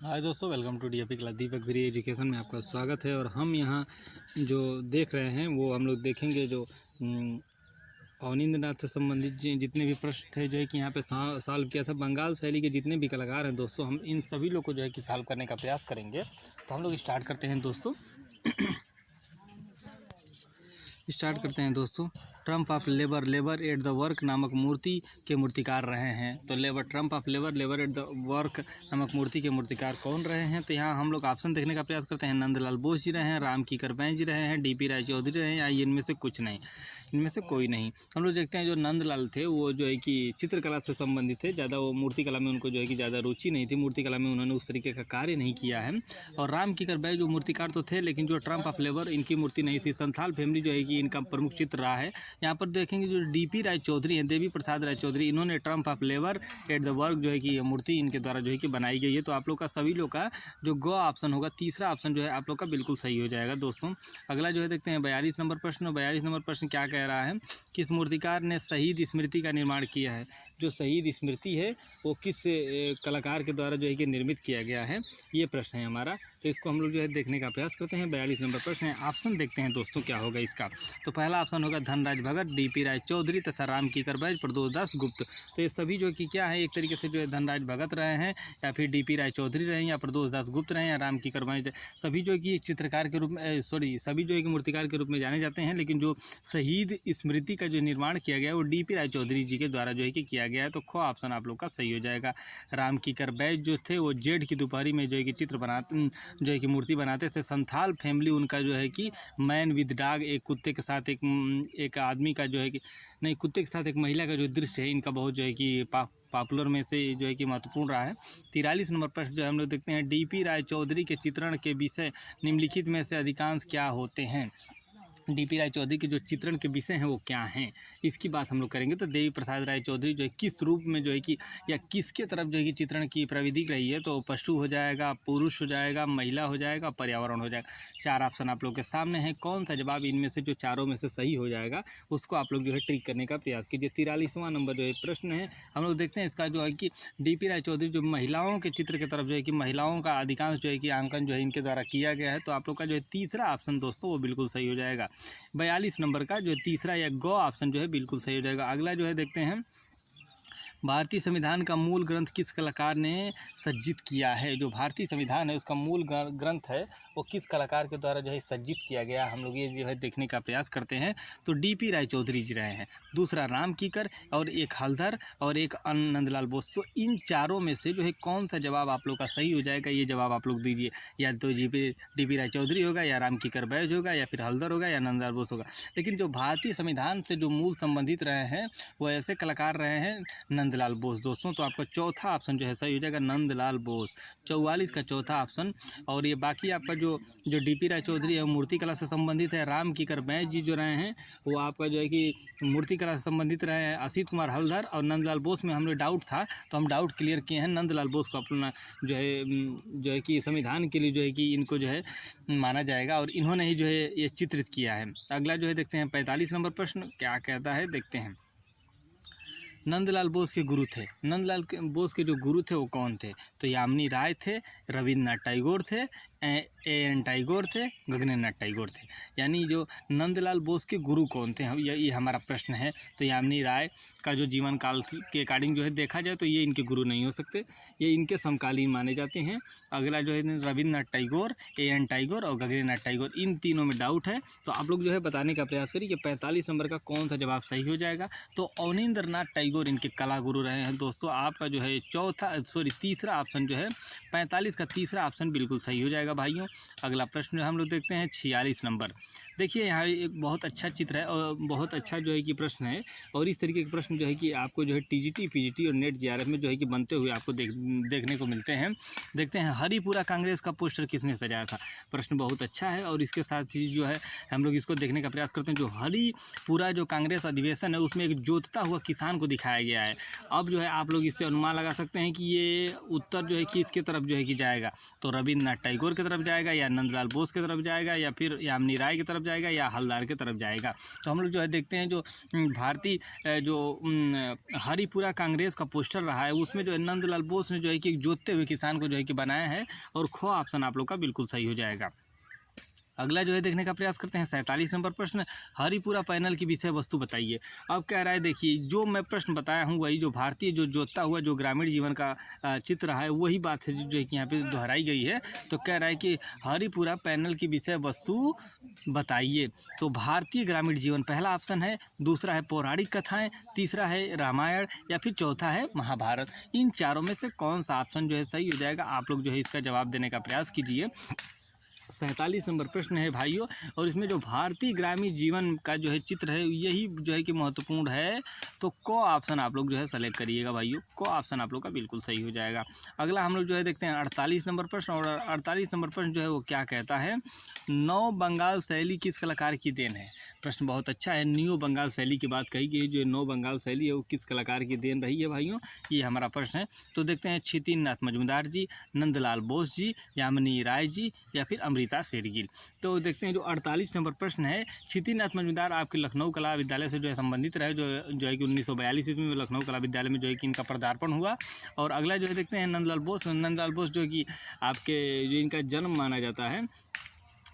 हाय दोस्तों, welcome to DAP class Deepak Giri Education में आपका स्वागत है। और हम यहाँ जो देख रहे हैं वो हम लोग देखेंगे जो अवनींद्रनाथ से संबंधित जितने भी प्रश्न थे जो है कि यहाँ पे सॉल्व किया था। बंगाल शैली के जितने भी कलाकार हैं दोस्तों, हम इन सभी लोग को जो है कि सॉल्व करने का प्रयास करेंगे। तो हम लोग स्टार्ट करते हैं दोस्तों। Trump of labour, labour at the work नामक मूर्ति के मूर्तिकार रहे हैं। तो labour, Trump of labour, labour at the work नामक मूर्ति के मूर्तिकार कौन रहे हैं? तो यहाँ हम लोग ऑप्शन देखने का प्रयास करते हैं। नंदलाल बोस जी रहे हैं, राम किकर बैं जी रहे हैं, डीपी राय चौधरी रहे हैं, या इनमें से कुछ नहीं, इनमें से कोई नहीं। हम लोग देखते हैं जो नंदलाल थे वो जो है कि चित्रकला से संबंधित थे, ज़्यादा वो मूर्ति कला में उनको जो है कि ज़्यादा रुचि नहीं थी, मूर्ति कला में उन्होंने उस तरीके का कार्य नहीं किया है। और राम किकर बैं जो मूर्तिकार तो थे, लेकिन जो ट्रम्प ऑफ लेबर इनकी मूर्ति नहीं थी। संथाल फैमिली जो है कि इनका प्रमुख चित्र रहा है। यहाँ पर देखेंगे जो डीपी राय चौधरी हैं, देवी प्रसाद राय चौधरी, इन्होंने Trump of labour at the work जो है कि मूर्ति इनके द्वारा जो है कि बनाई गई है। तो आप लोग का सभी लोग का जो ग ऑप्शन होगा, तीसरा ऑप्शन जो है आप लोग का बिल्कुल सही हो जाएगा दोस्तों। अगला जो है देखते हैं 42 नंबर प्रश्न। 42 नंबर प्रश्न क्या कह रहा है? किस मूर्तिकार ने शहीद स्मृति का निर्माण किया है? जो शहीद स्मृति है वो किस कलाकार के द्वारा जो है कि निर्मित किया गया है, ये प्रश्न है हमारा। तो इसको हम लोग जो है देखने का प्रयास करते हैं। 42 नंबर प्रश्न है। ऑप्शन देखते हैं दोस्तों क्या होगा इसका। तो पहला ऑप्शन होगा धनराज भगत, डीपी राय चौधरी तथा राम किकर बैं, प्रदोष दास गुप्त। तो ये सभी जो कि क्या है, एक तरीके से जो है धनराज भगत रहे हैं, या फिर डीपी राय चौधरी रहे हैं, या प्रदोष दास गुप्त रहे हैं, या राम किकर बैं, सभी जो कि चित्रकार के रूप में सभी जो है कि मूर्तिकार के रूप में जाने जाते हैं। लेकिन जो शहीद स्मृति का जो निर्माण किया गया है वो डीपी राय चौधरी जी के द्वारा जो है कि किया गया है। तो ख ऑप्शन आप लोग का सही हो जाएगा। राम किकर बैं जो थे वो जेठ की दोपहरी में जो है कि चित्र बनाते, जो है कि मूर्ति बनाते थे। संथाल फैमिली उनका जो है कि मैन विद डॉग, एक कुत्ते के साथ एक आदमी का जो है कि नहीं, कुत्ते के साथ एक महिला का जो दृश्य है इनका बहुत जो है कि पॉपुलर में से जो है कि महत्वपूर्ण रहा है। 43 नंबर प्रश्न जो हम लोग देखते हैं, डीपी राय चौधरी के चित्रण के विषय निम्नलिखित में से अधिकांश क्या होते हैं? डीपी राय चौधरी के जो चित्रण के विषय हैं वो क्या हैं, इसकी बात हम लोग करेंगे। तो देवी प्रसाद राय चौधरी जो है किस रूप में जो है कि या किसके तरफ जो है कि चित्रण की प्रविधि रही है? तो पशु हो जाएगा, पुरुष हो जाएगा, महिला हो जाएगा, पर्यावरण हो जाएगा। चार ऑप्शन आप लोग के सामने हैं। कौन सा जवाब इनमें से जो चारों में से सही हो जाएगा उसको आप लोग जो है ट्रिक करने का प्रयास कीजिए। 43वां नंबर जो है प्रश्न है, हम लोग देखते हैं इसका जो है कि डीपी राय चौधरी जो महिलाओं के चित्र की तरफ जो है कि महिलाओं का अधिकांश जो है कि अंकन जो है इनके द्वारा किया गया है। तो आप लोग का जो है तीसरा ऑप्शन दोस्तों वो बिल्कुल सही हो जाएगा। 42 नंबर का जो तीसरा या ग ऑप्शन जो है बिल्कुल सही हो जाएगा। अगला जो है देखते हैं, भारतीय संविधान का मूल ग्रंथ किस कलाकार ने सज्जित किया है? जो भारतीय संविधान है उसका मूल ग्रंथ है वो किस कलाकार के द्वारा जो है सज्जित किया गया, हम लोग ये जो है देखने का प्रयास करते हैं। तो डीपी राय चौधरी जी रहे हैं, दूसरा राम किकर, और एक हलधर, और एक नंदलाल बोस। तो इन चारों में से जो है कौन सा जवाब आप लोग का सही हो जाएगा, ये जवाब आप लोग दीजिए। या तो डीपी राय चौधरी होगा, या राम किकर बैज होगा, या फिर हलधर होगा, या नंदलाल बोस होगा। लेकिन जो भारतीय संविधान से जो मूल संबंधित रहे हैं वो ऐसे कलाकार रहे हैं नंदलाल बोस दोस्तों। तो आपका चौथा ऑप्शन जो है सही हो जाएगा, नंदलाल बोस। 44 का चौथा ऑप्शन। और ये बाकी आपका जो डीपी राय चौधरी है मूर्ति कला से संबंधित है। राम किकर बैं जी जो रहे हैं वो आपका जो है कि मूर्ति कला से संबंधित रहे हैं। असित कुमार हलधर और नंदलाल बोस में हमें डाउट था तो हम डाउट क्लियर किए हैं। नंदलाल बोस को अपना जो है कि संविधान के लिए जो है कि इनको जो है माना जाएगा, और इन्होंने ही जो है ये चित्रित किया है। अगला जो है देखते हैं 45 नंबर प्रश्न क्या कहता है, देखते हैं। नंदलाल बोस के गुरु थे, नंदलाल बोस के जो गुरु थे वो कौन थे? तो यामिनी राय थे, रविन्द्रनाथ टैगोर थे, एन टैगोर थे, गगनेन्द्रनाथ टैगोर थे। यानी जो नंदलाल बोस के गुरु कौन थे, ये हमारा प्रश्न है। तो यामिनी राय का जो जीवन काल के अकॉर्डिंग जो है देखा जाए तो ये इनके गुरु नहीं हो सकते, ये इनके समकालीन माने जाते हैं। अगला जो है रविन्द्रनाथ टैगोर, एन टैगोर और गगनेन्द्रनाथ टैगोर, इन तीनों में डाउट है। तो आप लोग जो है बताने का प्रयास करिए कि 45 नंबर का कौन सा जवाब सही हो जाएगा। तो अवनींद्रनाथ टैगोर इनके कला गुरु रहे हैं दोस्तों। आपका जो है तीसरा ऑप्शन जो है 45 का तीसरा ऑप्शन बिल्कुल सही हो जाएगा भाइयों। अगला प्रश्न हम लोग देखते हैं 46 नंबर। देखिए यहाँ एक बहुत अच्छा चित्र है और बहुत अच्छा जो है कि प्रश्न है, और इस तरीके के प्रश्न जो है कि आपको जो है टीजीटी, पीजीटी और नेट जेआरएफ में जो है कि बनते हुए आपको देखने को मिलते हैं। देखते हैं हरिपुरा कांग्रेस का पोस्टर किसने सजाया था? प्रश्न बहुत अच्छा है और इसके साथ ही जो है हम लोग इसको देखने का प्रयास करते हैं। जो हरिपुरा जो कांग्रेस अधिवेशन है उसमें एक जोतता हुआ किसान को दिखाया गया है। अब जो है आप लोग इससे अनुमान लगा सकते हैं कि ये उत्तर जो है कि इसके तरफ जो है कि जाएगा। तो रविन्द्रनाथ टैगोर की तरफ जाएगा, या नंदलाल बोस की तरफ जाएगा, या फिर यामिनी राय की तरफ जाएगा या हलदार की तरफ जाएगा। तो हम लोग जो है देखते हैं जो भारतीय जो हरिपुरा कांग्रेस का पोस्टर रहा है उसमें जो है नंदलाल बोस ने जो है कि एक जोतते हुए किसान को जो है कि बनाया है, और ख ऑप्शन आप लोग का बिल्कुल सही हो जाएगा। अगला जो है देखने का प्रयास करते हैं 47 नंबर प्रश्न, हरिपुरा पैनल की विषय वस्तु बताइए। अब कह रहा है देखिए जो मैं प्रश्न बताया हूँ वही जो भारतीय जो जोतता हुआ जो ग्रामीण जीवन का चित्र है वही बात है जो है कि यहाँ पे दोहराई गई है। तो कह रहा है कि हरिपुरा पैनल की विषय वस्तु बताइए। तो भारतीय ग्रामीण जीवन पहला ऑप्शन है, दूसरा है पौराणिक कथाएं, तीसरा है रामायण, या फिर चौथा है महाभारत। इन चारों में से कौन सा ऑप्शन जो है सही हो जाएगा, आप लोग जो है इसका जवाब देने का प्रयास कीजिए। 47 नंबर प्रश्न है भाइयों, और इसमें जो भारतीय ग्रामीण जीवन का जो है चित्र है यही जो है कि महत्वपूर्ण है। तो को ऑप्शन आप लोग जो है सेलेक्ट करिएगा भाइयों, को ऑप्शन आप लोग का बिल्कुल सही हो जाएगा। अगला हम लोग जो है देखते हैं 48 नंबर प्रश्न, और 48 नंबर प्रश्न जो है वो क्या कहता है, नौ बंगाल शैली किस कलाकार की देन है। प्रश्न बहुत अच्छा है, न्यू बंगाल शैली की बात कही गई, जो नौ बंगाल शैली है वो किस कलाकार की देन रही है भाइयों, ये हमारा प्रश्न है। तो देखते हैं छितिन नाथ मजूमदार जी, नंदलाल बोस जी, यामिनी राय जी, या फिर अमृता शेरगिल। तो देखते हैं जो 48 नंबर प्रश्न है, छितिन नाथ मजूमदार आपके लखनऊ कला विद्यालय से जो है संबंधित रहे, जो है कि 1942 ईस्वी में लखनऊ कला विद्यालय में जो है कि इनका पदार्पण हुआ। और अगला जो है देखते हैं नंदलाल बोस जो कि आपके जो इनका जन्म माना जाता है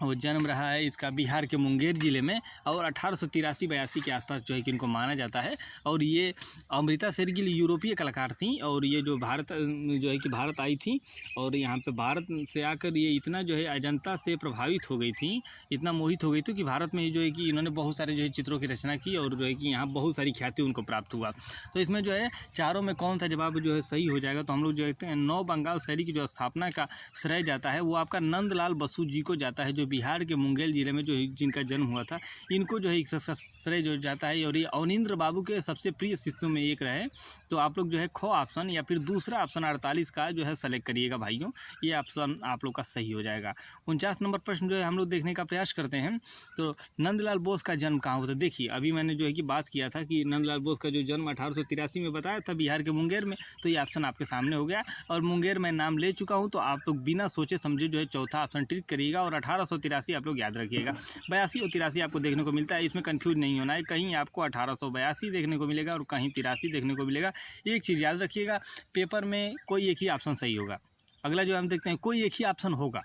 वो जन्म रहा है इसका बिहार के मुंगेर ज़िले में, और 1883-82 के आसपास जो है कि इनको माना जाता है। और ये अमृता शेरगिल यूरोपीय कलाकार थी, और ये जो भारत जो है कि भारत आई थी, और यहाँ पे भारत से आकर ये इतना जो है अजंता से प्रभावित हो गई थी, इतना मोहित हो गई थी कि भारत में जो है कि इन्होंने बहुत सारे जो है चित्रों की रचना की, और जो है कि यहाँ बहुत सारी ख्याति उनको प्राप्त हुआ। तो इसमें जो है चारों में कौन सा जवाब जो है सही हो जाएगा, तो हम लोग जो देखते हैं नौ बंगाल शैली की जो स्थापना का श्रेय जाता है वो आपका नंदलाल बसु जी को जाता है, जो बिहार के मुंगेर जिले में जो जिनका जन्म हुआ था, इनको जो है इसका श्रेय जो जाता है। और ये अवनिंद्र बाबू के सबसे प्रिय शिष्यों में एक रहे। तो आप लोग जो है खो ऑप्शन या फिर दूसरा ऑप्शन 48 का जो है सेलेक्ट करिएगा भाइयों, ये ऑप्शन आप लोग का सही हो जाएगा। 49 नंबर प्रश्न जो है हम लोग देखने का प्रयास करते हैं, तो नंदलाल बोस का जन्म कहाँ हुआ था। देखिए अभी मैंने जो है कि बात किया था कि नंदलाल बोस का जो जन्म 1883 में बताया था बिहार के मुंगेर में, तो ये ऑप्शन आपके सामने हो गया, और मुंगेर में नाम ले चुका हूँ। तो आप लोग बिना सोचे समझे जो है चौथा ऑप्शन टिक करिएगा, और 1883 आप लोग याद रखिएगा। 82 और 83 आपको देखने को मिलता है, इसमें कंफ्यूज नहीं होना है, कहीं आपको 1882 देखने को मिलेगा और कहीं 83 देखने को मिलेगा। एक चीज़ याद रखिएगा, पेपर में कोई एक ही ऑप्शन सही होगा। अगला जो हम देखते हैं कोई एक ही ऑप्शन होगा,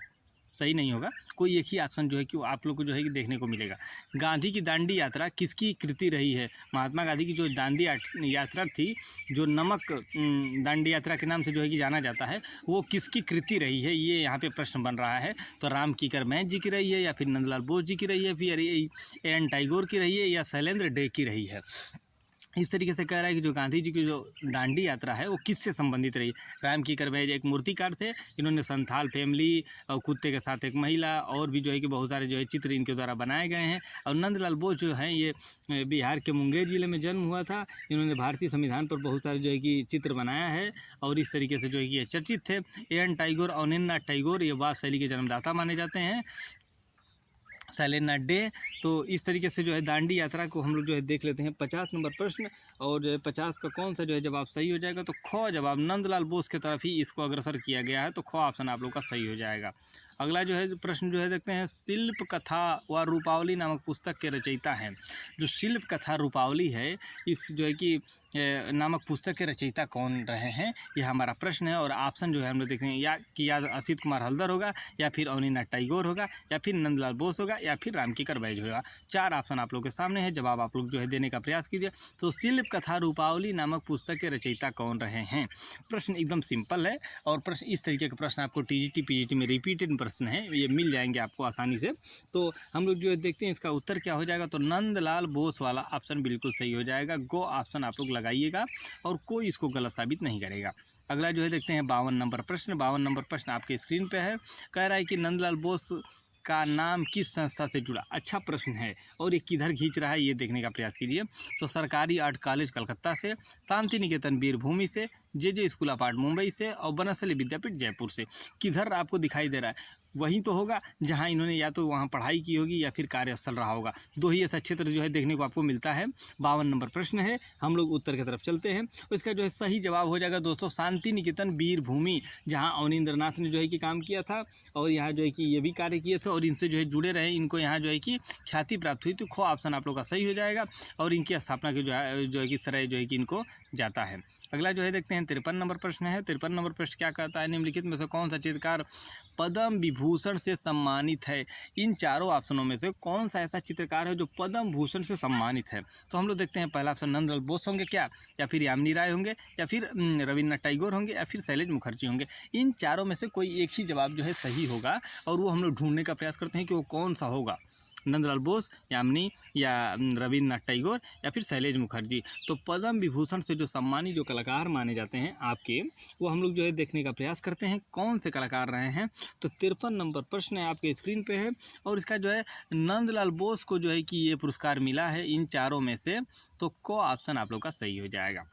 सही नहीं होगा, कोई एक ही ऑप्शन जो है कि आप लोग को जो है कि देखने को मिलेगा। गांधी की दांडी यात्रा किसकी कृति रही है। महात्मा गांधी की जो दांडी यात्रा थी, जो नमक दांडी यात्रा के नाम से जो है कि जाना जाता है, वो किसकी कृति रही है, ये यहाँ पे प्रश्न बन रहा है। तो राम किकर मैच जी की रही है, या फिर नंदलाल बोस जी की रही है, फिर एन टैगोर की रही है, या शैलेंद्र डे की रही है। इस तरीके से कह रहा है कि जो गांधी जी की जो दांडी यात्रा है वो किससे संबंधित रही। राम किकर मैच एक मूर्तिकार थे, इन्होंने संथाल फैमिली और कुत्ते के साथ एक महिला, और भी जो है कि बहुत सारे जो है चित्र इनके द्वारा बनाए गए हैं। और नंदलाल बोस जो हैं ये बिहार के मुंगेर जिले में जन्म हुआ था, इन्होंने भारतीय संविधान पर बहुत सारे जो है कि चित्र बनाया है, और इस तरीके से जो है कि ये चर्चित थे। एन टैगोर अवनिंद्रनाथ टैगोर ये वाद शैली के जन्मदाता माने जाते हैं, शैलेंद्र डे। तो इस तरीके से जो है दांडी यात्रा को हम लोग जो है देख लेते हैं। 50 नंबर प्रश्न, और जो है 50 का कौन सा जो है जवाब सही हो जाएगा, तो ख जवाब नंदलाल बोस की तरफ ही इसको अग्रसर किया गया है, तो ख ऑप्शन आप लोग का सही हो जाएगा। अगला जो है प्रश्न जो है देखते हैं, शिल्प कथा व रूपावली नामक पुस्तक के रचयिता हैं। जो शिल्प कथा रूपावली है, इस जो है कि नामक पुस्तक के रचयिता कौन रहे हैं, यह हमारा प्रश्न है। और ऑप्शन जो है हम लोग देखते हैं, या असित कुमार हल्दर होगा, या फिर अवनीनाथ टैगोर होगा, या फिर नंदलाल बोस होगा, या फिर राम किकर बैज होगा। 4 ऑप्शन आप लोग के सामने है, जवाब आप लोग जो है देने का प्रयास कीजिए। तो शिल्प कथा रूपावली नामक पुस्तक के रचयिता कौन रहे हैं। प्रश्न एकदम सिंपल है, और प्रश्न इस तरीके के प्रश्न आपको टीजीटी पीजीटी में रिपीटेड प्रश्न है, ये मिल जाएंगे आपको आसानी से। तो हम लोग जो है देखते हैं इसका उत्तर क्या हो जाएगा, तो नंदलाल बोस वाला ऑप्शन बिल्कुल सही हो जाएगा। गो ऑप्शन आप लोग लगाइएगा, और कोई इसको गलत साबित नहीं करेगा। अगला जो है देखते हैं 52 नंबर प्रश्न। 52 नंबर प्रश्न आपके स्क्रीन पे है, कह रहा है कि नंदलाल बोस का नाम किस संस्था से जुड़ा। अच्छा प्रश्न है, और ये किधर खींच रहा है ये देखने का प्रयास कीजिए। तो सरकारी आर्ट कॉलेज कलकत्ता से, शांति निकेतन वीरभूमि से, जे स्कूल ऑफ आर्ट मुंबई से, और बनस्थली विद्यापीठ जयपुर से। किधर आपको दिखाई दे रहा है, वहीं तो होगा जहाँ इन्होंने या तो वहाँ पढ़ाई की होगी या फिर कार्यस्थल रहा होगा। दो ही ऐसा क्षेत्र जो है देखने को आपको मिलता है। 52 नंबर प्रश्न है, हम लोग उत्तर की तरफ चलते हैं। और इसका जो है सही जवाब हो जाएगा दोस्तों शांति निकेतन वीर भूमि, जहाँ अवनींद्रनाथ ने जो है कि काम किया था और यहाँ जो है कि ये भी कार्य किए थे और इनसे जो है जुड़े रहे, इनको यहाँ जो है कि ख्याति प्राप्त हुई। तो ख ऑप्शन आप लोग का सही हो जाएगा और इनकी स्थापना की जो है कि श्रेय जो है कि इनको जाता है। अगला जो है देखते हैं 53 नंबर प्रश्न है। 53 नंबर प्रश्न क्या कहता है, निम्नलिखित में से कौन सा चित्रकार पद्म विभूषण से सम्मानित है। इन चारों ऑप्शनों में से कौन सा ऐसा चित्रकार है जो पद्म भूषण से सम्मानित है। तो हम लोग देखते हैं पहला ऑप्शन नंदलाल बोस होंगे क्या, या फिर यामिनी राय होंगे, या फिर रविन्द्रनाथ टैगोर होंगे, या फिर शैलेश मुखर्जी होंगे। इन चारों में से कोई एक ही जवाब जो है सही होगा और वो हम लोग ढूंढने का प्रयास करते हैं कि वो कौन सा होगा, नंदलाल बोस, यामिनी, या रविन्द्रनाथ टैगोर, या फिर शैलेश मुखर्जी। तो पद्म विभूषण से जो सम्मानित जो कलाकार माने जाते हैं आपके, वो हम लोग जो है देखने का प्रयास करते हैं कौन से कलाकार रहे हैं। तो 53 नंबर प्रश्न है आपके स्क्रीन पे है और इसका जो है नंदलाल बोस को जो है कि ये पुरस्कार मिला है इन चारों में से। तो को ऑप्शन आप लोग का सही हो जाएगा।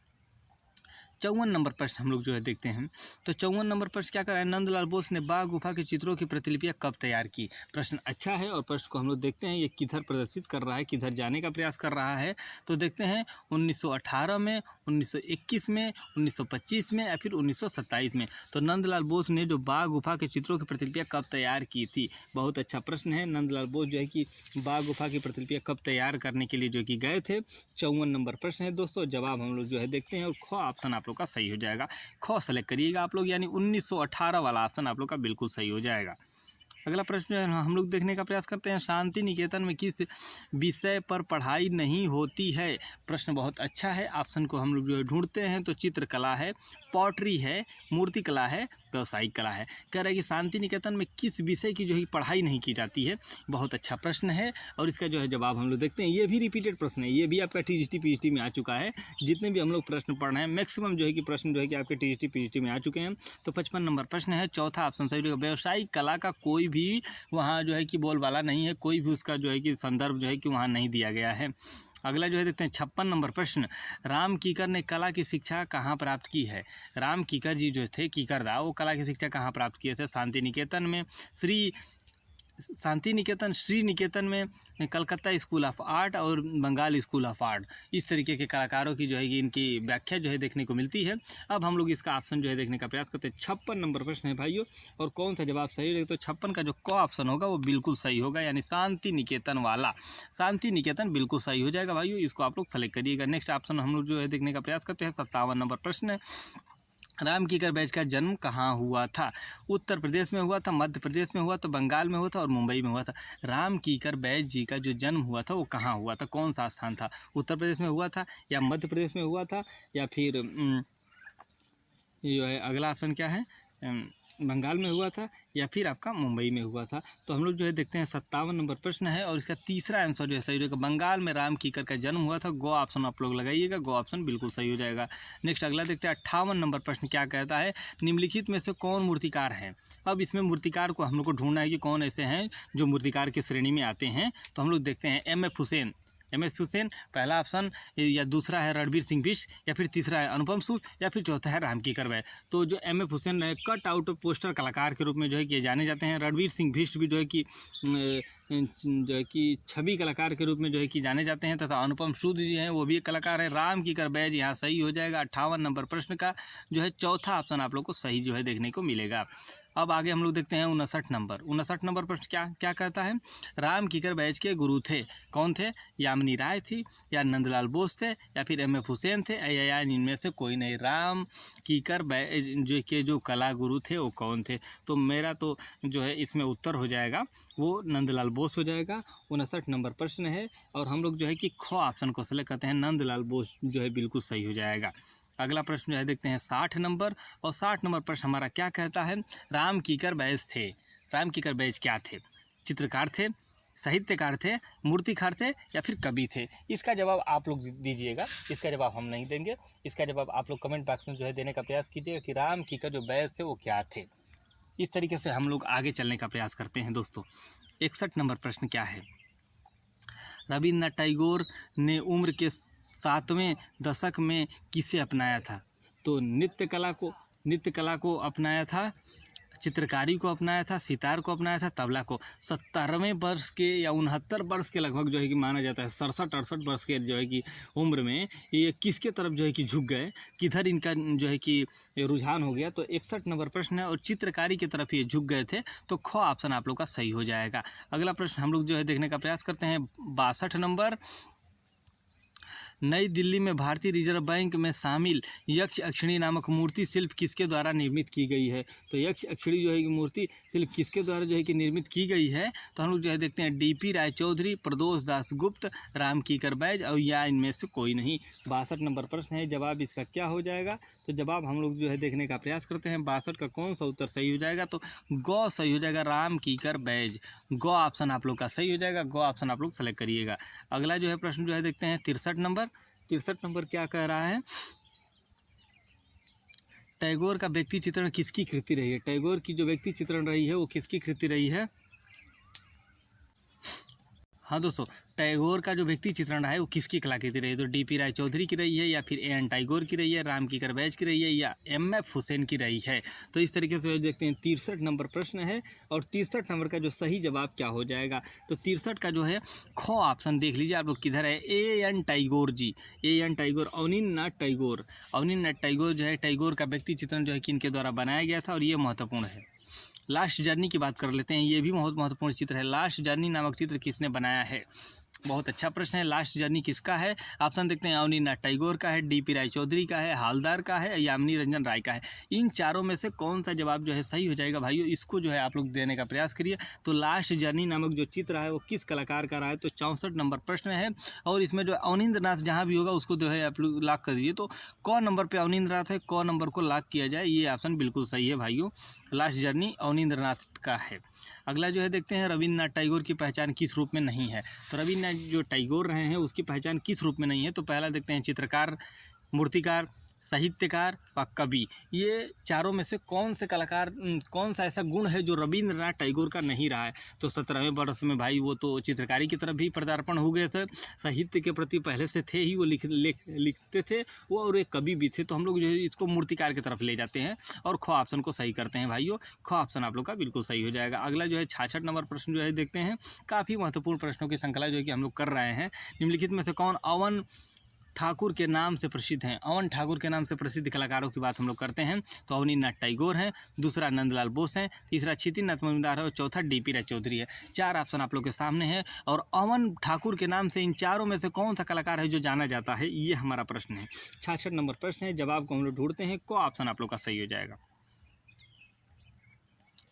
54 नंबर प्रश्न हम लोग जो है देखते हैं। तो 54 नंबर प्रश्न क्या कर रहा है, नंदलाल बोस ने बाघ गुफा के चित्रों की प्रतिलिपियां कब तैयार की। प्रश्न अच्छा है और प्रश्न को हम लोग देखते हैं ये किधर प्रदर्शित कर रहा है, किधर जाने का प्रयास कर रहा है। तो देखते हैं 1918 में, 1921 में, 1925 में, या फिर 1927 में। तो नंदलाल बोस ने जो बाघ गुफा के चित्रों की प्रतिलिपियां कब तैयार की थी, बहुत अच्छा प्रश्न है। नंदलाल बोस जो है कि बाघ गुफा की प्रतिलिपियां कब तैयार करने के लिए जो कि गए थे। 54 नंबर प्रश्न है दोस्तों, जवाब हम लोग जो है देखते हैं और ख ऑप्शन आप लोग का सही हो जाएगा। ख सेलेक्ट करिएगा आप लोग, यानी 1918 वाला ऑप्शन आप लोग का बिल्कुल सही हो जाएगा। अगला प्रश्न जो है हम लोग देखने का प्रयास करते हैं, शांति निकेतन में किस विषय पर पढ़ाई नहीं होती है। प्रश्न बहुत अच्छा है, ऑप्शन को हम लोग जो है ढूंढते हैं। तो चित्रकला है, पॉटरी है, मूर्ति कला है, व्यावसायिक कला है। कह रहा है कि शांति निकेतन में किस विषय की जो है पढ़ाई नहीं की जाती है। बहुत अच्छा प्रश्न है और इसका जो है जवाब हम लोग देखते हैं। ये भी रिपीटेड प्रश्न है, ये भी आपका टीजीटी पीजीटी में आ चुका है। जितने भी हम लोग प्रश्न पढ़ रहे हैं मैक्सिमम जो है कि प्रश्न जो है कि आपके टीजीटी पीजीटी में आ चुके हैं। तो 55 नंबर प्रश्न है, चौथा ऑप्शन सही होगा। व्यावसायिक कला का कोई भी वहाँ जो है कि बोलबाला नहीं है, कोई भी उसका जो है कि संदर्भ जो है कि वहाँ नहीं दिया गया है। अगला जो है देखते हैं 56 नंबर प्रश्न, राम कीकर ने कला की शिक्षा कहाँ प्राप्त की है। राम कीकर जी जो थे कीकरदा, वो कला की शिक्षा कहाँ प्राप्त किए थे। शांति निकेतन में, श्री निकेतन में, कलकत्ता स्कूल ऑफ आर्ट और बंगाल स्कूल ऑफ आर्ट। इस तरीके के कलाकारों की जो है कि इनकी व्याख्या जो है देखने को मिलती है। अब हम लोग इसका ऑप्शन जो है देखने का प्रयास करते हैं। 56 नंबर प्रश्न है भाइयों, और कौन सा जवाब सही है। तो 56 का जो क ऑप्शन होगा वो बिल्कुल सही होगा, यानी शांति निकेतन वाला। शांति निकेतन बिल्कुल सही हो जाएगा भाइयों, इसको आप लोग सेलेक्ट करिएगा। नेक्स्ट ऑप्शन हम लोग जो है देखने का प्रयास करते हैं। 57 नंबर प्रश्न है, राम कीकर बैच का जन्म कहाँ हुआ था। उत्तर प्रदेश में हुआ था, मध्य प्रदेश में हुआ था, बंगाल में हुआ था और मुंबई में हुआ था। राम कीकर बैच जी का जो जन्म हुआ था वो कहाँ हुआ था, कौन सा स्थान था। उत्तर प्रदेश में हुआ था, या मध्य प्रदेश में हुआ था, या फिर जो है अगला ऑप्शन क्या है, बंगाल में हुआ था, या फिर आपका मुंबई में हुआ था। तो हम लोग जो है देखते हैं 57 नंबर प्रश्न है और इसका तीसरा आंसर जो है सही होगा। बंगाल में राम कीकर का जन्म हुआ था। गो ऑप्शन आप लोग लगाइएगा, गो ऑप्शन बिल्कुल सही हो जाएगा। नेक्स्ट अगला देखते हैं 58 नंबर प्रश्न क्या कहता है, निम्नलिखित में से कौन मूर्तिकार है। अब इसमें मूर्तिकार को हम लोग को ढूंढना है कि कौन ऐसे हैं जो मूर्तिकार की श्रेणी में आते हैं। तो हम लोग देखते हैं एम.एफ. हुसैन पहला ऑप्शन, या दूसरा है रणवीर सिंह बिष्ट, या फिर तीसरा है अनुपम सूद, या फिर चौथा है राम कीकर बैच। तो जो एम.एफ. हुसैन है कट आउट पोस्टर कलाकार के रूप में जो है कि जाने जाते हैं। रणवीर सिंह बिष्ट भी जो है कि छवि कलाकार के रूप में जो है कि जाने जाते हैं, तथा अनुपम सूद जी हैं वो भी एक कलाकार है। राम कीकर बैच यहाँ सही हो जाएगा। 58 नंबर प्रश्न का जो है चौथा ऑप्शन आप लोग को सही जो है देखने को मिलेगा। अब आगे हम लोग देखते हैं 59 नंबर प्रश्न क्या कहता है, राम कीकर बैच के गुरु थे, कौन थे। यामिनी राय थी, या नंदलाल बोस थे, या फिर एम.एफ. हुसैन थे, या इनमें से कोई नहीं। राम कीकर बैच के जो कला गुरु थे वो कौन थे। तो मेरा तो जो है इसमें उत्तर हो जाएगा वो नंदलाल बोस हो जाएगा। 59 नंबर प्रश्न है और हम लोग जो है कि ख ऑप्शन को सेलेक्ट करते हैं, नंदलाल बोस जो है बिल्कुल सही हो जाएगा। अगला प्रश्न जो है देखते हैं 60 नंबर, और 60 नंबर प्रश्न हमारा क्या कहता है, राम कीकर बैच थे। राम कीकर बैच क्या थे, चित्रकार थे, साहित्यकार थे, मूर्तिकार थे, या फिर कवि थे। इसका जवाब आप लोग दीजिएगा, इसका जवाब हम नहीं देंगे। इसका जवाब आप लोग कमेंट बॉक्स में जो है देने का प्रयास कीजिएगा कि राम कीकर जो बैच थे वो क्या थे। इस तरीके से हम लोग आगे चलने का प्रयास करते हैं दोस्तों। 61 नंबर प्रश्न क्या है, रविन्द्रनाथ टैगोर ने उम्र के 7वें दशक में किसे अपनाया था। तो नृत्य कला को अपनाया था चित्रकारी को अपनाया था, सितार को अपनाया था, तबला को। 17वें वर्ष के या 69 वर्ष के लगभग जो है कि माना जाता है, 67-68 वर्ष के जो है कि उम्र में ये किसके तरफ जो है कि झुक गए, किधर इनका जो है कि रुझान हो गया। तो 61 नंबर प्रश्न है और चित्रकारी की तरफ ये झुक गए थे, तो ख ऑप्शन आप लोग का सही हो जाएगा। अगला प्रश्न हम लोग जो है देखने का प्रयास करते हैं 62 नंबर। नई दिल्ली में भारतीय रिजर्व बैंक में शामिल यक्ष अक्षिणी नामक मूर्ति शिल्प किसके द्वारा निर्मित की गई है। तो यक्ष अक्षिणी जो है कि मूर्ति शिल्प किसके द्वारा जो है कि निर्मित की गई है, तो हम लोग जो है देखते हैं DP रायचौधरी, प्रदोष दास गुप्त, राम कीकर बैज और या इनमें से कोई नहीं। 62 नंबर प्रश्न है, जवाब इसका क्या हो जाएगा। तो जवाब हम लोग जो है देखने का प्रयास करते हैं 62 का कौन सा उत्तर सही हो जाएगा। तो गौ सही हो जाएगा, राम कीकर बैज। गौ ऑप्शन आप लोग का सही हो जाएगा, गौ ऑप्शन आप लोग सेलेक्ट करिएगा। अगला जो है प्रश्न जो है देखते हैं 63 नंबर। 63 नंबर क्या कह रहा है, टैगोर का व्यक्ति चित्रण किसकी कृति रही है। टैगोर की जो व्यक्ति चित्रण रही है वो किसकी कृति रही है। हाँ दोस्तों, टैगोर का जो व्यक्ति चित्रण रहा है वो किसकी कलाकृति रही है। तो DP रायचौधरी की रही है, या फिर AN टैगोर की रही है, राम कीकर बैज की रही है, या MF हुसैन की रही है। तो इस तरीके से देखते हैं 63 नंबर प्रश्न है और 63 नंबर का जो सही जवाब क्या हो जाएगा। तो 63 का जो है ख ऑप्शन देख लीजिए आप लोग किधर है, AN टैगोर जी, AN टैगोर, अवनींद्रनाथ टैगोर। अवनींद्रनाथ टैगोर जो है टैगोर का व्यक्ति चित्रण जो है कि इनके द्वारा बनाया गया था और ये महत्वपूर्ण है। लास्ट जर्नी की बात कर लेते हैं, ये भी बहुत महत्वपूर्ण चित्र है। लास्ट जर्नी नामक चित्र किसने बनाया है, बहुत अच्छा प्रश्न है। लास्ट जर्नी किसका है, ऑप्शन देखते हैं, अवनींद्रनाथ टैगोर का है, DP रायचौधरी का है, हालदार का है, यामिनी रंजन राय का है। इन चारों में से कौन सा जवाब जो है सही हो जाएगा भाइयों, इसको जो है आप लोग देने का प्रयास करिए। तो लास्ट जर्नी नामक जो चित्र है वो किस कलाकार का रहा है। तो 64 नंबर प्रश्न है और इसमें जो अवनींद्रनाथ जहाँ भी होगा उसको जो है आप लोग लॉक कर दीजिए। तो कौन नंबर पर अवनींद्रनाथ है, कौन नंबर को लॉक किया जाए, ये ऑप्शन बिल्कुल सही है भाइयों, लास्ट जर्नी अवनींद्रनाथ का है। अगला जो है देखते हैं, रविन्द्रनाथ टैगोर की पहचान किस रूप में नहीं है। तो रविन्द्रनाथ जो टैगोर रहे हैं उसकी पहचान किस रूप में नहीं है। तो पहला देखते हैं, चित्रकार, मूर्तिकार, साहित्यकार व कवि। ये चारों में से कौन से कलाकार, कौन सा ऐसा गुण है जो रविन्द्रनाथ टैगोर का नहीं रहा है। तो 17वें वर्ष में भाई वो तो चित्रकारी की तरफ भी पदार्पण हो गए थे, साहित्य के प्रति पहले से थे ही, वो लिखते थे वो, और एक कवि भी थे। तो हम लोग जो है इसको मूर्तिकार की तरफ ले जाते हैं और ख ऑप्शन को सही करते हैं भाइयों, ख ऑप्शन आप लोग का बिल्कुल सही हो जाएगा। अगला जो है 66 नंबर प्रश्न जो है देखते हैं, काफ़ी महत्वपूर्ण प्रश्नों की श्रृंखला जो है कि हम लोग कर रहे हैं। निम्नलिखित में से कौन अवन ठाकुर के नाम से प्रसिद्ध हैं। अवन ठाकुर के नाम से प्रसिद्ध कलाकारों की बात हम लोग करते हैं। तो अवनींद्रनाथ टैगोर हैं, दूसरा नंदलाल बोस हैं, तीसरा क्षितिनाथ मजूमदार है और चौथा DP रायचौधरी है। 4 ऑप्शन आप लोग के सामने है और अवन ठाकुर के नाम से इन चारों में से कौन सा कलाकार है जो जाना जाता है, ये हमारा प्रश्न है। 66 नंबर प्रश्न है, जवाब को हम लोग ढूंढते हैं, को ऑप्शन आप लोग का सही हो जाएगा,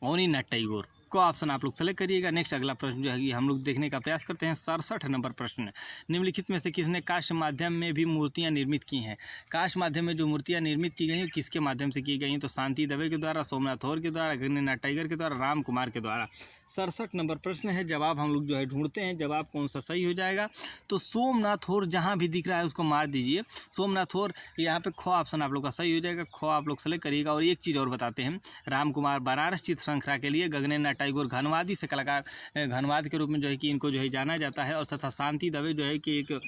अवनींद्रनाथ टैगोर को ऑप्शन आप लोग सेलेक्ट करिएगा। नेक्स्ट अगला प्रश्न जो है कि हम लोग देखने का प्रयास करते हैं 67 नंबर प्रश्न। निम्नलिखित में से किसने काष्ठ माध्यम में भी मूर्तियां निर्मित की हैं। काष्ठ माध्यम में जो मूर्तियां निर्मित की गई हैं किसके माध्यम से की गई हैं। तो शांति दवे के द्वारा, सोमनाथ और के द्वारा, गगनेन्द्रनाथ टैगोर के द्वारा, राम कुमार के द्वारा। 67 नंबर प्रश्न है, जवाब हम लोग जो है ढूंढते हैं, जवाब कौन सा सही हो जाएगा। तो सोमनाथ और जहाँ भी दिख रहा है उसको मार दीजिए, सोमनाथ और, यहाँ पे ख ऑप्शन आप लोग का सही हो जाएगा, ख आप लोग सेलेक्ट करिएगा। और एक चीज़ और बताते हैं, राम कुमार बनारस चित्र श्रृंखला के लिए, गगनेन्द्रनाथ टैगोर घनवादी से कलाकार, घनवाद के रूप में जो है कि इनको जो है जाना जाता है, और तथा शांति दवे जो है कि एक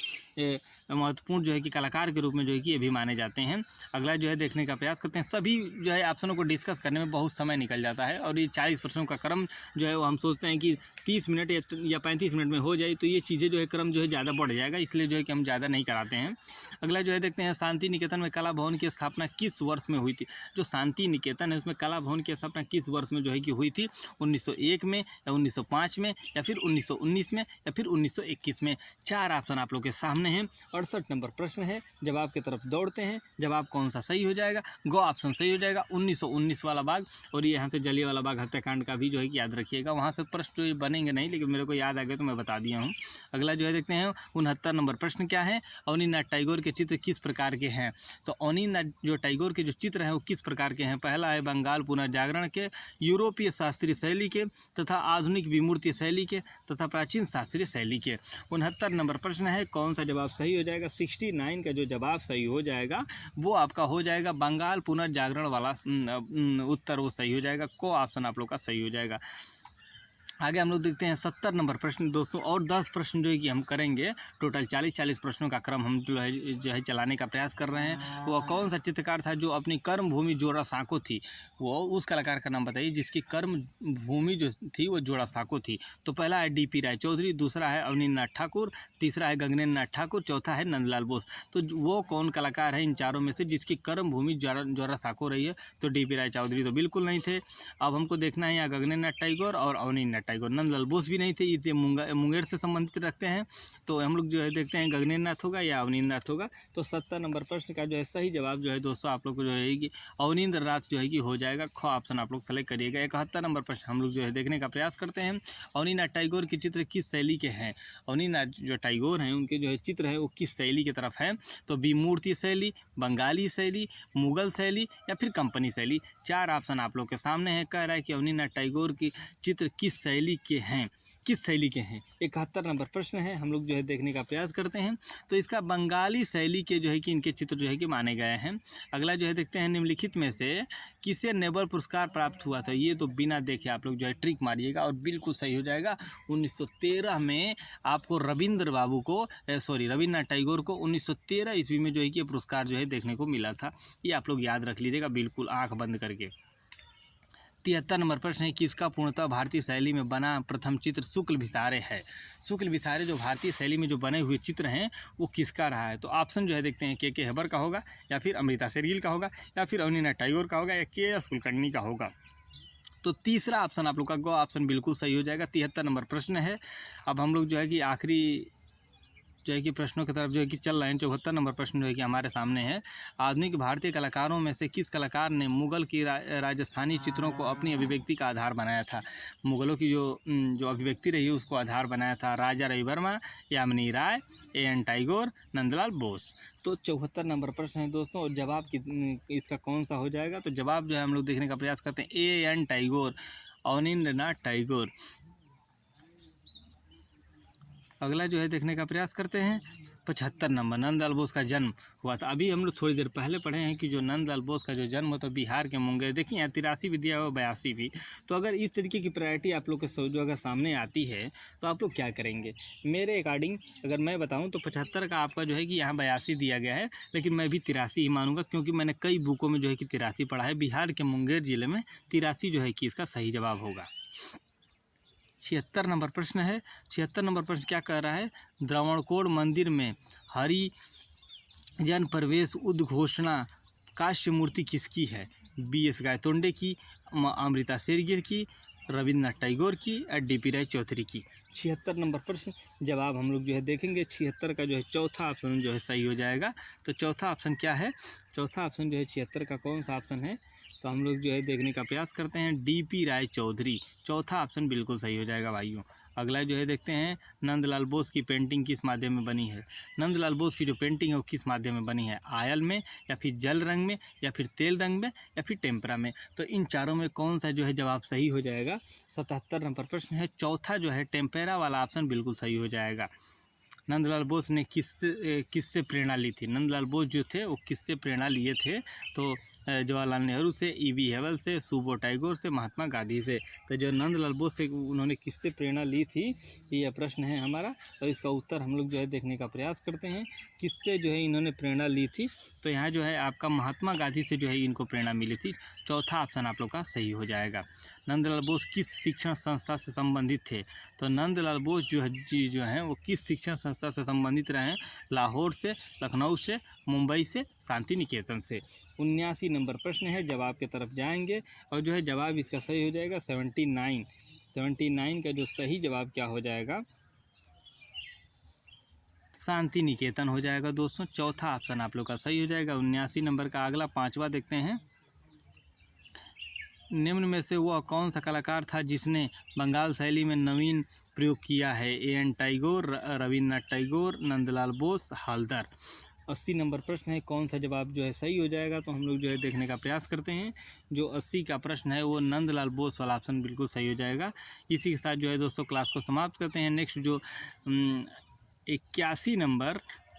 महत्वपूर्ण जो है कि कलाकार के रूप में जो है कि ये भी माने जाते हैं। अगला जो है देखने का प्रयास करते हैं। सभी जो है ऑप्शनों को डिस्कस करने में बहुत समय निकल जाता है और ये 40 प्रश्नों का क्रम जो है वो हम सोचते हैं कि 30 मिनट या 35 मिनट में हो जाए, तो ये चीज़ें जो है क्रम जो है ज़्यादा बढ़ जाएगा, इसलिए जो है कि हम ज़्यादा नहीं कराते हैं। अगला जो है देखते हैं, शांति निकेतन में कला भवन की स्थापना किस वर्ष में हुई थी। जो शांति निकेतन है उसमें कला भवन की स्थापना किस वर्ष में जो है कि हुई थी। 1901 में या 1905 में या फिर 1919 में या फिर 1921 में। 4 ऑप्शन आप लोग के सामने हैं। 68 नंबर प्रश्न है, जवाब की तरफ दौड़ते हैं, जवाब कौन सा सही हो जाएगा। गो ऑप्शन सही हो जाएगा, 1919 वाला बाग। और ये यहाँ से जलियांवाला बाग हत्याकांड का भी जो है कि याद रखिएगा, वहाँ से प्रश्न जो बनेंगे नहीं, लेकिन मेरे को याद आ गया तो मैं बता दिया हूँ। अगला जो है देखते हैं 69 नंबर प्रश्न क्या है, अवनींद्रनाथ टैगोर के चित्र किस प्रकार के हैं। तो अवनींद्रनाथ जो टैगोर के जो चित्र हैं वो किस प्रकार के हैं। पहला है बंगाल पुनर्जागरण के, यूरोपीय शास्त्रीय शैली के, तथा आधुनिक विमूर्ति शैली के, तथा प्राचीन शास्त्रीय शैली के। 69 नंबर प्रश्न है, कौन सा जवाब सही हो जाएगा। 69 का जो जवाब सही हो जाएगा वो आपका हो जाएगा बंगाल पुनर्जागरण वाला उत्तर, वो सही हो जाएगा। को ऑप्शन आप लोग का सही हो जाएगा। आगे हम लोग देखते हैं 70 नंबर प्रश्न दोस्तों, और 10 प्रश्न जो है कि हम करेंगे। टोटल 40 प्रश्नों का क्रम हम जो है चलाने का प्रयास कर रहे हैं। वह कौन सा चित्रकार था जो अपनी कर्म भूमि जोरासांको थी, वो उस कलाकार का नाम बताइए जिसकी कर्म भूमि जो थी वो जोरासांको थी। तो पहला है DP राय चौधरी, दूसरा है अवनींद्रनाथ ठाकुर, तीसरा है गगनेंद्रनाथ ठाकुर, चौथा है नंदलाल बोस। तो वो कौन कलाकार है इन चारों में से जिसकी कर्म भूमि जोरासांको रही है? तो DP राय चौधरी तो बिल्कुल नहीं थे। अब हमको देखना है यहाँ गगनेंद्रनाथ टैगोर और अवनींद्रनाथ टैगोर। नंदलाल बोस भी नहीं थे, ये मुंगेर से संबंधित रखते हैं। तो हम लोग जो है देखते हैं गगनेंद्रनाथ होगा या अवनींद्रनाथ होगा। तो 70 नंबर प्रश्न का जो है सही जवाब जो है दोस्तों आप लोग को जो है कि अवनींद्रनाथ जो है कि हो जाएगा। ख ऑप्शन आप लोग सेलेक्ट करिएगा। 71 नंबर प्रश्न हम लोग जो है देखने का प्रयास करते हैं। अवनींद्रनाथ टैगोर के चित्र किस शैली के हैं? अवनींद्रनाथ जो टैगोर हैं उनके जो है चित्र है वो किस शैली की तरफ है? तो विमूर्ति शैली, बंगाली शैली, मुगल शैली या फिर कंपनी शैली। 4 ऑप्शन आप लोग के सामने है। कह रहा है कि अवनींद्रनाथ टैगोर की चित्र किस शैली के हैं, किस शैली के हैं। 71 नंबर प्रश्न है, हम लोग जो है देखने का प्रयास करते हैं। तो इसका बंगाली शैली के जो है कि इनके चित्र जो है कि माने गए हैं। अगला जो है देखते हैं निम्नलिखित में से किसे नोबेल पुरस्कार प्राप्त हुआ था? ये तो बिना देखे आप लोग जो है ट्रिक मारिएगा और बिल्कुल सही हो जाएगा। 1913 में आपको रविन्द्रनाथ टैगोर को 1913 ईस्वी में जो है कि पुरस्कार जो है देखने को मिला था। ये आप लोग याद रख लीजिएगा बिल्कुल आँख बंद करके। 73 नंबर प्रश्न है किसका पूर्णतः भारतीय शैली में बना प्रथम चित्र शुक्ल भिसारे है? शुक्ल भिसारे जो भारतीय शैली में जो बने हुए चित्र हैं वो किसका रहा है? तो ऑप्शन जो है देखते हैं के हेबर का होगा या फिर अमृता शेरगिल का होगा या फिर अवनींद्रनाथ टैगोर का होगा या KS कुलकर्णी का होगा। तो तीसरा ऑप्शन आप लोग का गो ऑप्शन बिल्कुल सही हो जाएगा। 73 नंबर प्रश्न है। अब हम लोग जो है कि आखिरी जो है कि प्रश्नों की तरफ जो है कि चल रहे हैं। 74 नंबर प्रश्न जो है कि हमारे सामने है। आधुनिक भारतीय कलाकारों में से किस कलाकार ने मुगल की राजस्थानी चित्रों को अपनी अभिव्यक्ति का आधार बनाया था? मुगलों की जो अभिव्यक्ति रही है उसको आधार बनाया था। राजा रवि वर्मा, यामिनी राय, AN टैगोर, नंदलाल बोस। तो 74 नंबर प्रश्न है दोस्तों, और जवाब इसका कौन सा हो जाएगा? तो जवाब जो है हम लोग देखने का प्रयास करते हैं AN टैगोर, अवनींद्रनाथ टैगोर। अगला जो है देखने का प्रयास करते हैं 75 नंबर, नंदलाल बोस का जन्म हुआ था। अभी हम लोग थोड़ी देर पहले पढ़े हैं कि जो नंदलाल बोस का जो जन्म हुआ तो बिहार के मुंगेर। देखिए यहाँ 83 भी दिया हुआ, 82 भी। तो अगर इस तरीके की प्रायोरिटी आप लोग के जो अगर सामने आती है तो आप लोग क्या करेंगे? मेरे अकॉर्डिंग अगर मैं बताऊँ तो 75 का आपका जो है कि यहाँ 82 दिया गया है, लेकिन मैं भी 83 ही मानूंगा क्योंकि मैंने कई बुकों में जो है कि 83 पढ़ा है। बिहार के मुंगेर जिले में 83 जो है कि इसका सही जवाब होगा। 76 नंबर प्रश्न है। 76 नंबर प्रश्न क्या कह रहा है? द्रवणकोण मंदिर में हरिजन प्रवेश उद्घोषणा काश्य मूर्ति किसकी है? BS गायतोंडे की, अमृता शेरगिल की, रविन्द्रनाथ टैगोर की या DP राय चौधरी की। 76 नंबर प्रश्न जवाब हम लोग जो है देखेंगे। 76 का जो है चौथा ऑप्शन जो है सही हो जाएगा। तो चौथा ऑप्शन क्या है? चौथा ऑप्शन जो है 76 का कौन सा ऑप्शन है? तो हम लोग जो है देखने का प्रयास करते हैं DP राय चौधरी। चौथा ऑप्शन बिल्कुल सही हो जाएगा भाइयों। अगला जो है देखते हैं नंदलाल बोस की पेंटिंग किस माध्यम में बनी है? नंदलाल बोस की जो पेंटिंग है वो किस माध्यम में बनी है? आयल में या फिर जल रंग में या फिर तेल रंग में या फिर टेम्परा में? तो इन चारों में कौन सा जो है जवाब सही हो जाएगा? 77 नंबर प्रश्न है। चौथा जो है टेम्पेरा वाला ऑप्शन बिल्कुल सही हो जाएगा। नंदलाल बोस ने किससे प्रेरणा ली थी? नंदलाल बोस जो थे वो किससे प्रेरणा लिए थे? तो जवाहरलाल नेहरू से, EV हेवल से, सुबो टैगोर से, महात्मा गांधी से। तो जो नंदलाल बोस से उन्होंने किससे प्रेरणा ली थी ये प्रश्न है हमारा। और इसका उत्तर हम लोग जो है देखने का प्रयास करते हैं किससे जो है इन्होंने प्रेरणा ली थी। तो यहाँ जो है आपका महात्मा गांधी से जो है इनको प्रेरणा मिली थी। चौथा ऑप्शन आप लोग का सही हो जाएगा। नंदलाल बोस किस शिक्षण संस्था से संबंधित थे? तो नंदलाल बोस जो हैं वो किस शिक्षण संस्था से संबंधित रहे हैं? लाहौर से, लखनऊ से, मुंबई से, शांति निकेतन से। 79 नंबर प्रश्न है, जवाब की तरफ जाएंगे और जो है जवाब इसका सही हो जाएगा 79। 79 का जो सही जवाब क्या हो जाएगा? शांति निकेतन हो जाएगा दोस्तों। चौथा ऑप्शन आप लोग का सही हो जाएगा। 79 नंबर का अगला पांचवा देखते हैं। निम्न में से वह कौन सा कलाकार था जिसने बंगाल शैली में नवीन प्रयोग किया है? AN टैगोर, रविन्द्रनाथ टैगोर, नंदलाल बोस, हलदर। 80 नंबर प्रश्न है, कौन सा जवाब जो है सही हो जाएगा? तो हम लोग जो है देखने का प्रयास करते हैं। जो 80 का प्रश्न है वो नंदलाल बोस वाला ऑप्शन बिल्कुल सही हो जाएगा। इसी के साथ जो है दोस्तों क्लास को समाप्त करते हैं। नेक्स्ट जो 81 नंबर